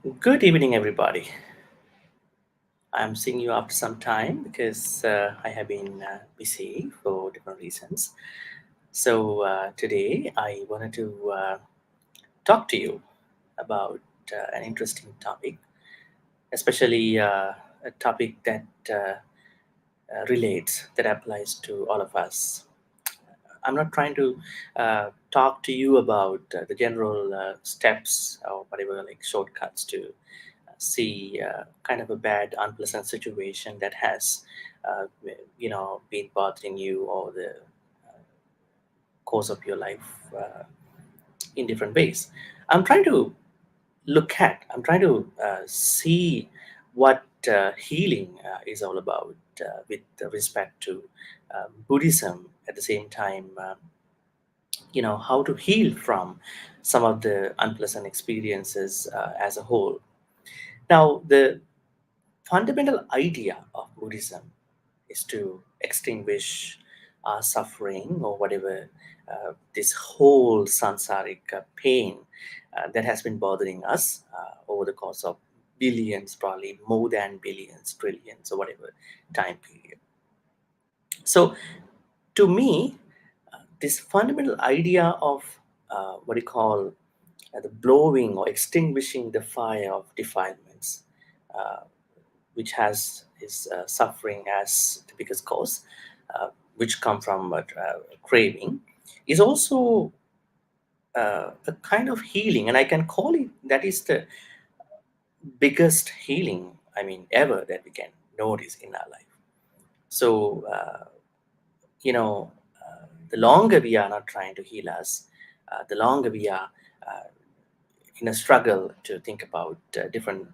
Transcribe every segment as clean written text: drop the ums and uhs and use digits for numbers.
Good evening, everybody. I'm seeing you after some time because I have been busy for different reasons. So today I wanted to talk to you about an interesting topic, especially a topic that relates, that applies to all of us. I'm not trying to talk to you about the general steps or whatever, like shortcuts to see kind of a bad, unpleasant situation that has, been bothering you or the course of your life in different ways. I'm trying to I'm trying to see what healing is all about with respect to Buddhism. At the same time, how to heal from some of the unpleasant experiences as a whole. Now, the fundamental idea of Buddhism is to extinguish our suffering or whatever this whole sansaric pain that has been bothering us over the course of billions, probably more than billions, trillions, or whatever time period. So, to me, this fundamental idea of what you call the blowing or extinguishing the fire of defilements, uh, which has is suffering as the biggest cause, which come from craving, is also a kind of healing, and I can call it that is the biggest healing. I mean, ever that we can notice in our life. So you know, the longer we are not trying to heal us, the longer we are uh, in a struggle to think about different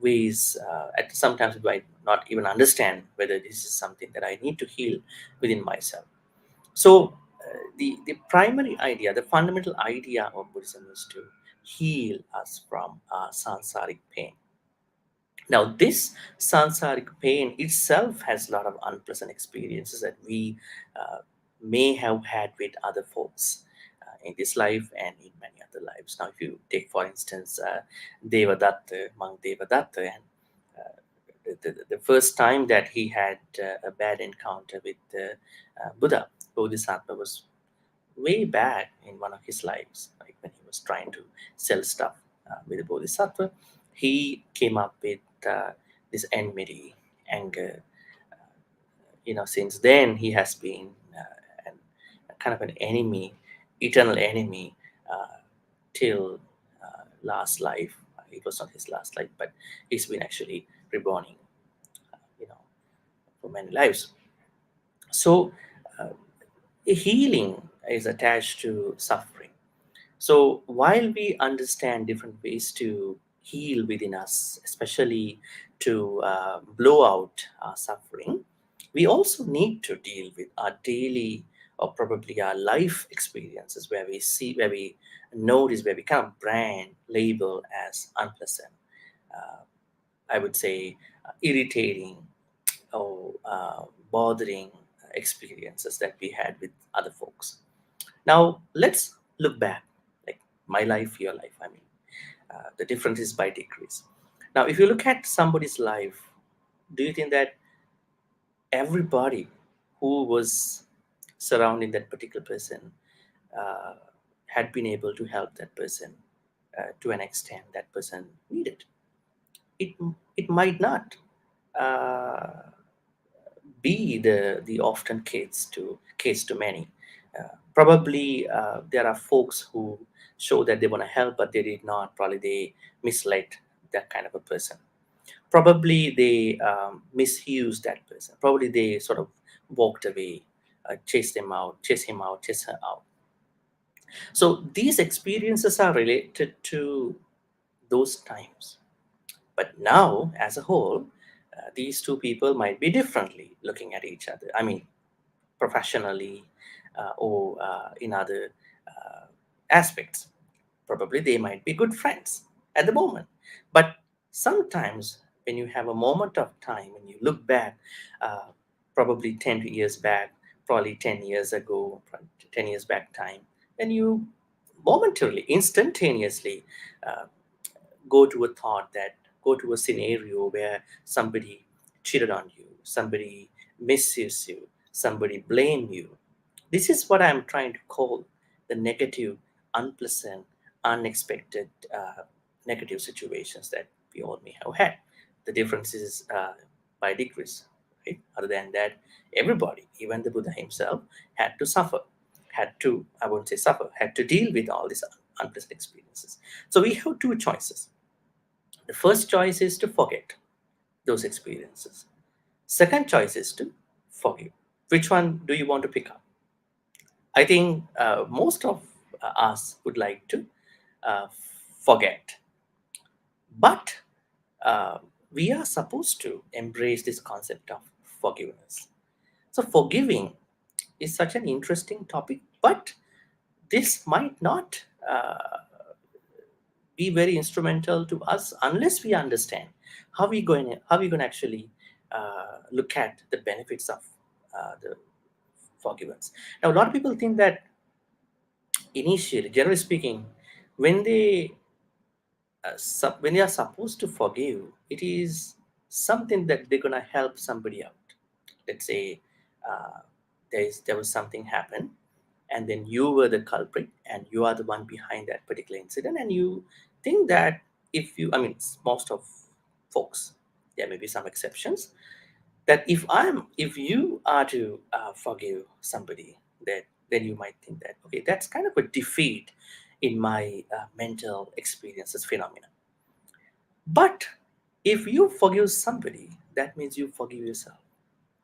ways. Sometimes we might not even understand whether this is something that I need to heal within myself. So the primary idea, the fundamental idea of Buddhism is to heal us from our sansaric pain. Now, this sansaric pain itself has a lot of unpleasant experiences that we uh, may have had with other folks in this life and in many other lives. Now, if you take, for instance, Devadatta, Monk Devadatta, and the first time that he had a bad encounter with Buddha, Bodhisattva, was way back in one of his lives, like when he was trying to sell stuff with the Bodhisattva. He came up with this enmity, anger. Since then he has been a kind of an enemy, eternal enemy, uh, till last life. It was not his last life, but he's been actually reborning, you know, for many lives. So healing is attached to suffering. So while we understand different ways to heal within us, especially to blow out our suffering, we also need to deal with our daily or probably our life experiences where we notice, where we kind of brand, label as unpleasant, uh, I would say irritating or bothering experiences that we had with other folks. Now, let's look back, like my life, your life. I mean, the difference is by degrees. Now, if you look at somebody's life, do you think that everybody who was surrounding that particular person uh, had been able to help that person to an extent that person needed? It, it might not. Uh, be the often case to many. Probably there are folks who show that they want to help, but they did not. Probably they misled that kind of a person. Probably they misused that person. Probably they sort of walked away, chase him out, chase her out. So these experiences are related to those times. But now, as a whole, these two people might be differently looking at each other. I mean, professionally or in other aspects. Probably they might be good friends at the moment. But sometimes when you have a moment of time and you look back, uh, probably 10 years back, probably 10 years ago, probably 10 years back time, then you momentarily, instantaneously uh, go to a thought that go to a scenario where somebody cheated on you, somebody misused you, somebody blame you. This is what I'm trying to call the negative, unpleasant, unexpected, negative situations that we all may have had. The difference is by degrees, right? Other than that, everybody, even the Buddha himself, had to suffer, had to, I won't say suffer, had to deal with all these unpleasant experiences. So we have two choices. The first choice is to forget those experiences. Second choice is to forgive. Which one do you want to pick up? I think most of us would like to uh, forget, but uh, we are supposed to embrace this concept of forgiveness. So, forgiving is such an interesting topic, but this might not be very instrumental to us unless we understand how we going to actually look at the benefits of the forgiveness. Now, a lot of people think that initially, generally speaking, when when they are supposed to forgive, it is something that they're gonna help somebody out. Let's say uh, there was something happen, and then you were the culprit, and you are the one behind that particular incident, and you think that if you, I mean, most of folks, there may be some exceptions, that if you are to forgive somebody, that then you might think that okay, that's kind of a defeat in my mental experiences phenomena. But if you forgive somebody, that means you forgive yourself.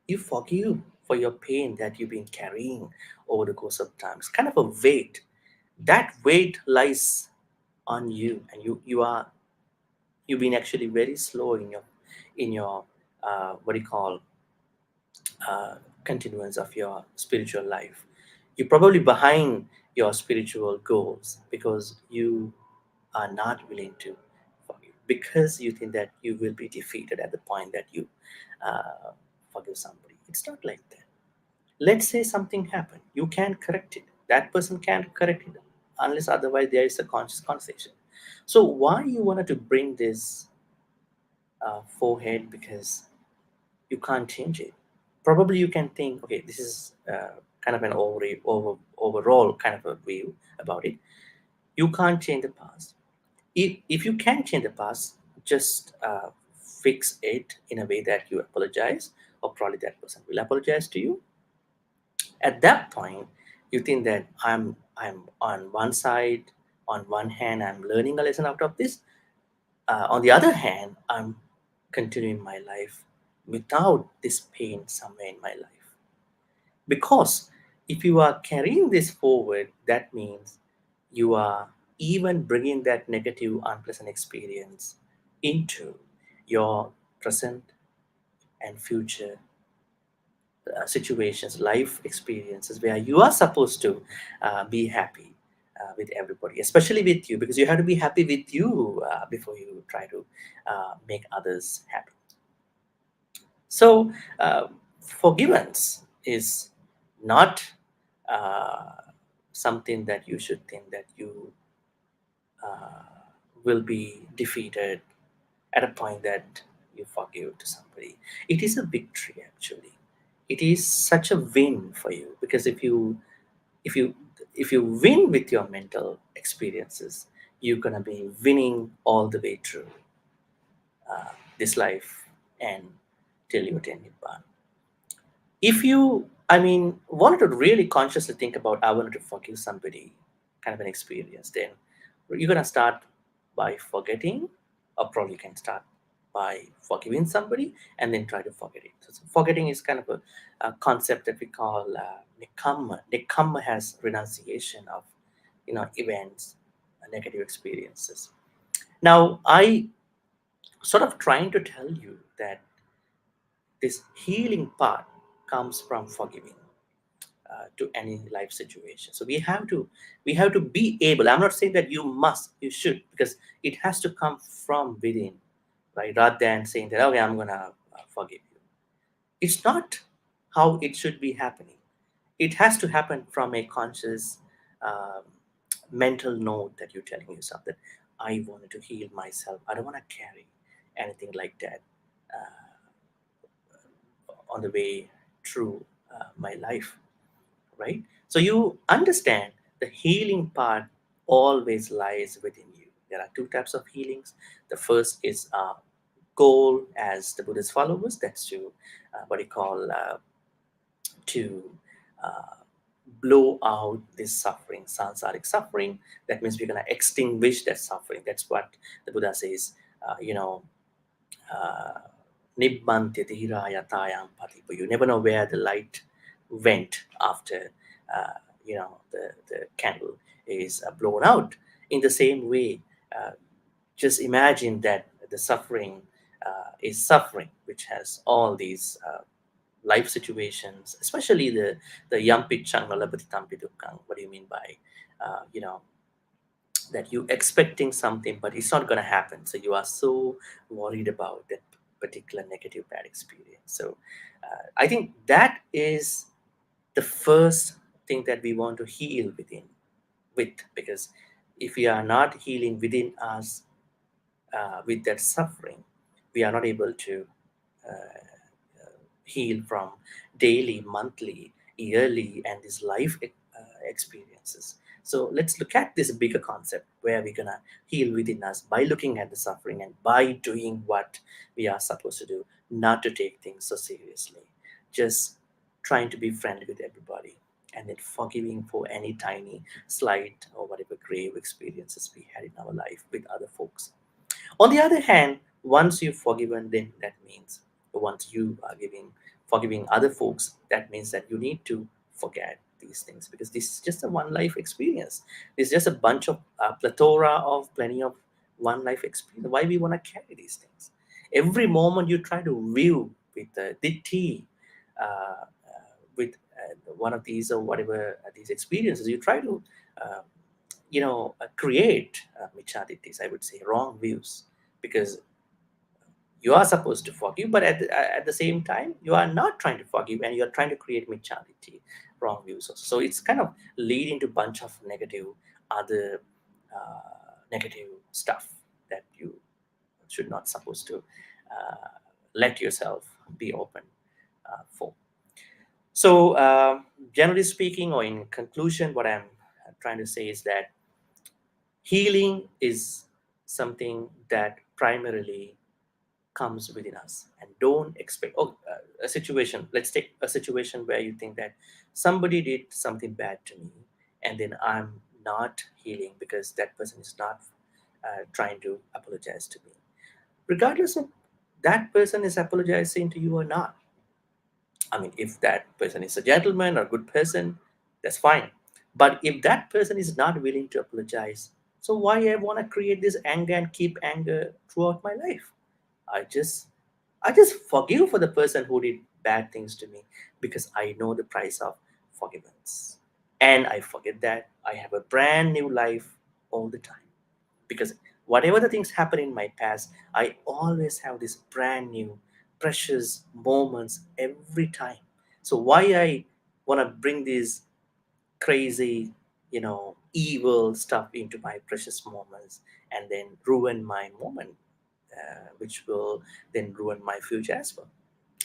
You forgive for your pain that you've been carrying over the course of time. It's kind of a weight. That weight lies on you, and you've been actually very slow in your what do you call uh, continuance of your spiritual life. You're probably behind your spiritual goals because you are not willing to forgive, because you think that you will be defeated at the point that you uh, forgive somebody. It's not like that. Let's say something happened, you can't correct it. That person can't correct it unless otherwise there is a conscious conversation. So why you wanted to bring this forehead, because you can't change it. Probably you can think, okay, this is kind of an overall kind of a view about it. You can't change the past. If you can change the past, just fix it in a way that you apologize, or probably that person will apologize to you. At that point, you think that I'm on one side, on one hand, I'm learning a lesson out of this. On the other hand, I'm continuing my life without this pain somewhere in my life. Because if you are carrying this forward, that means you are even bringing that negative, unpleasant experience into your present and future situations, life experiences where you are supposed to be happy with everybody, especially with you, because you have to be happy with you before you try to make others happy. So, forgiveness is not uh, something that you should think that you uh, will be defeated at a point that you forgive to somebody. It is a victory, actually. It is such a win for you, because if you if you win with your mental experiences, you're gonna be winning all the way through this life and till you attain Nibbana. If you, I mean, wanted to really consciously think about, I wanted to forgive somebody, kind of an experience, then you're gonna start by forgetting, or probably you can start by forgiving somebody and then try to forget it. So forgetting is kind of a concept that we call nikamma. Nikamma has renunciation of, events, negative experiences. Now, I sort of trying to tell you that this healing part comes from forgiving to any life situation. So we have to be able. I'm not saying that you must, you should, because it has to come from within, right? Rather than saying that okay, I'm gonna forgive you. It's not how it should be happening. It has to happen from a conscious um, mental note that you're telling yourself that I wanted to heal myself. I don't want to carry anything like that on the way through my life, right? So you understand the healing part always lies within you. There are two types of healings. The first is goal as the Buddhist followers. That's to what you call to uh, blow out this suffering, samsaric suffering. That means we're going to extinguish that suffering. That's what the Buddha says. You know, uh, Nibbante dhiraya tayam patipu. You never know where the light went after the candle is blown out. In the same way, uh, just imagine that the suffering is suffering, which has all these life situations, especially the yampit changalabati tampi dukkang. What do you mean by uh, you know that you expecting something but it's not going to happen, so you are so worried about that particular negative bad experience. So I think that is the first thing that we want to heal within with, because if we are not healing within us with that suffering, we are not able to uh, heal from daily, monthly, yearly, and these life experiences. So let's look at this bigger concept where we're gonna heal within us by looking at the suffering and by doing what we are supposed to do, not to take things so seriously, just trying to be friendly with everybody and then forgiving for any tiny, slight, or whatever grave experiences we had in our life with other folks. On the other hand, once you've forgiven them, that means once you are forgiving other folks, that means that you need to forget these things, because this is just a one life experience. It's just a bunch of plethora of plenty of one life experience. Why we want to carry these things? Every moment you try to view with the tea, with one of these or whatever these experiences, you try to uh, create michaditis, I would say, wrong views, because you are supposed to forgive, but at the same time, you are not trying to forgive and you're trying to create michadity, wrong views. So it's kind of leading to bunch of negative, other negative stuff that you should not supposed to uh, let yourself be open for. So, generally speaking, or in conclusion, what I'm trying to say is that healing is something that primarily comes within us, and don't expect a situation. Let's take a situation where you think that somebody did something bad to me, and then I'm not healing because that person is not trying to apologize to me, regardless of that person is apologizing to you or not. I mean, if that person is a gentleman or good person, that's fine. But if that person is not willing to apologize, so why I want to create this anger and keep anger throughout my life? I just I just forgive for the person who did bad things to me, because I know the price of forgiveness. And I forget that I have a brand new life all the time, because whatever the things happen in my past, I always have this brand new precious moments every time. So why I want to bring these crazy, evil stuff into my precious moments and then ruin my moment, which will then ruin my future as well.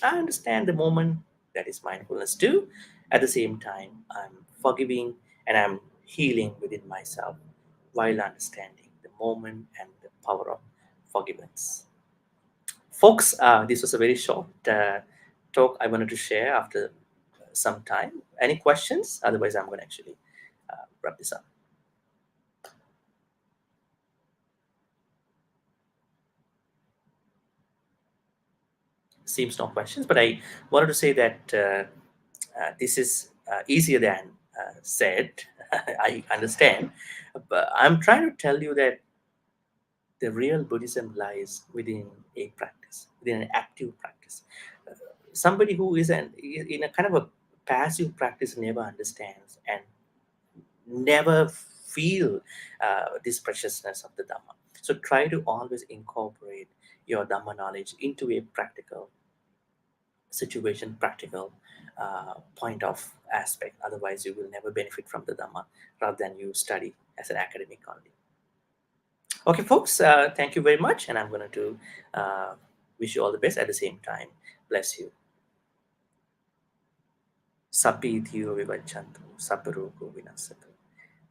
I understand the moment, that is mindfulness too. At the same time, I'm forgiving and I'm healing within myself while understanding the moment and the power of forgiveness. Folks, this was a very short talk I wanted to share after some time. Any questions? Otherwise, I'm going to actually wrap this up. Seems no questions, but I wanted to say that this is easier than said. I understand, but I'm trying to tell you that the real Buddhism lies within a practice, within an active practice. Somebody who is in a kind of a passive practice never understands and never feel this preciousness of the Dhamma. So try to always incorporate your Dhamma knowledge into a practical situation, practical point of aspect. Otherwise, you will never benefit from the Dhamma rather than you study as an academic only. Okay, folks, thank you very much, and I'm going to wish you all the best at the same time. Bless you. Sapi dhiyo vivachantu, sabarogo vinasatu.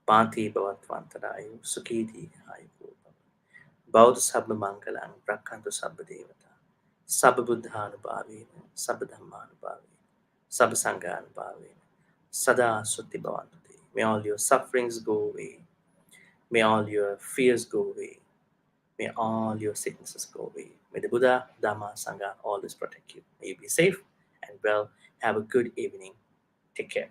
Bhante bhavattvantarayu, sukhi dīghāyu. Bauddha sabba mangalang, rakhantu sabba devata. Sabba buddhanubhavena, sabba dhammanubhavena, sabba sanghanubhavena. Sada sutti bhavantu te. May all your sufferings go away. May all your fears go away. May all your sicknesses go away. May the Buddha, Dhamma, Sangha always protect you. May you be safe and well. Have a good evening. Take care.